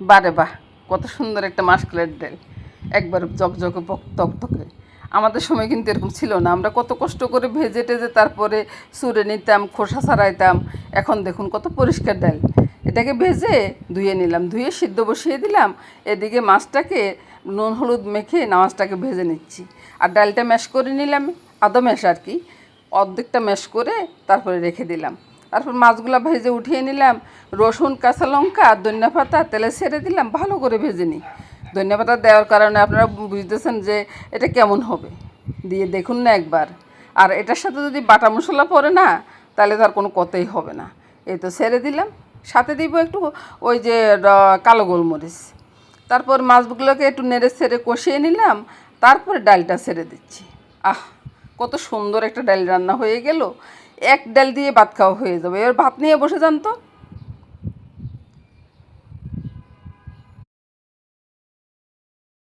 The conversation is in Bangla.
বারে বাহ, কত সুন্দর একটা মাসকলাইয়ের ডাল, একবার জকজকে তকতকে। আমাদের সময় কিন্তু এরকম ছিল না, আমরা কত কষ্ট করে ভেজে টেজে তারপরে চুড়ে নিতাম, খোসা ছাড়াইতাম। এখন দেখুন কত পরিষ্কার ডাল। এটাকে ভেজে ধুয়ে নিলাম, ধুয়ে সিদ্ধ বসিয়ে দিলাম। এদিকে মাছটাকে নুন হলুদ মেখে মাছটাকে ভেজে নিচ্ছি। আর ডালটা ম্যাশ করে নিলাম, আদা ম্যাশ আর কি, অর্ধেকটা ম্যাশ করে তারপরে রেখে দিলাম। তারপর মাছগুলো ভেজে উঠিয়ে নিলাম। রসুন, কাঁচা লঙ্কা আর ধনিয়া পাতা তেলে ছেড়ে দিলাম, ভালো করে ভেজে নিই। ধনিয়া পাতা দেওয়ার কারণে আপনারা বুঝতেছেন যে এটা কেমন হবে, দিয়ে দেখুন না একবার। আর এটার সাথে যদি বাটা মশলা পড়ে না, তাহলে তার কোনো কথাই হবে না। এই তো ছেড়ে দিলাম, সাথে দিব একটু ওই যে কালো গোলমরিচ। তারপর মাছগুলোকে একটু নেড়ে ছেড়ে কষিয়ে নিলাম, তারপরে ডালটা ছেড়ে দিচ্ছি। আহ, কত সুন্দর একটা ডাল রান্না হয়ে গেল। এক ডাল দিয়ে ভাত খাওয়া হয়ে যাবে। এবার ভাত নিয়ে বসে যান তো।